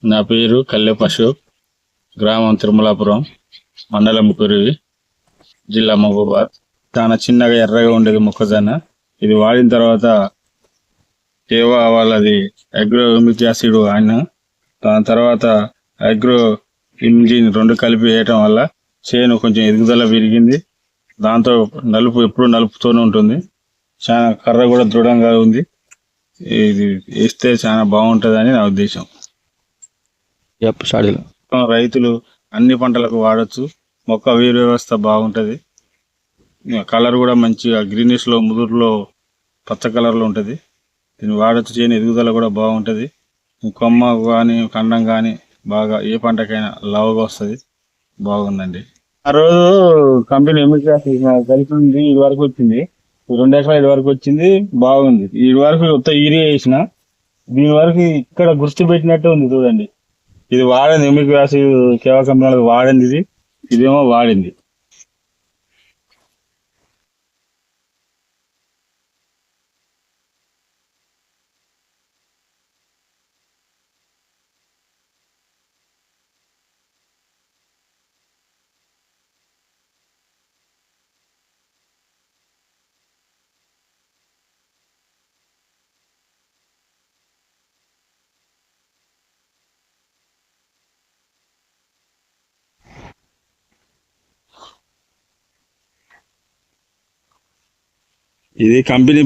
నా పేరు కల్లెపు అశోక్. గ్రామం తిరుమలాపురం, మండలం కురివి, జిల్లా మహబూబాద్. చాలా చిన్నగా ఎర్రగా ఉండేది మొక్కజొన్న. ఇది వాడిన తర్వాత వాళ్ళది అగ్రో హ్యూమిక్ యాసిడ్ వాడిన. దాని తర్వాత అగ్రో ఇంజిన్ రెండు కలిపి వేయటం వల్ల చేను కొంచెం ఎదుగుదల పెరిగింది. దాంతో నలుపు ఎప్పుడు నలుపుతూనే ఉంటుంది. చాలా కర్ర కూడా దృఢంగా ఉంది. ఇది వేస్తే చాలా బాగుంటుందని నా ఉద్దేశం. రైతులు అన్ని పంటలకు వాడచ్చు. మొక్క వేరు వ్యవస్థ బాగుంటది. కలర్ కూడా మంచిగా గ్రీనిష్ లో ముదురులో పచ్చ కలర్ లో ఉంటది. దీన్ని వాడచ్చు. చేయని ఎదుగుదల కూడా బాగుంటది. కొమ్మ కానీ కండం కానీ బాగా ఏ పంటకైనా లావుగా వస్తుంది. బాగుందండి. ఆ రోజు కంపెనీ కలిపింది. ఇది వరకు వచ్చింది 2 ఎకరాలు. ఇది వరకు వచ్చింది బాగుంది. ఇది వరకు కొత్త యూరియా వేసిన. దీని వరకు ఇక్కడ గుర్తు పెట్టినట్టే ఉంది చూడండి. ఇది వాడింది ఎమిక్ వ్యాసి కేవా కంపెనీ వాడింది. ఇదేమో వాడింది. ఇది కంపెనీ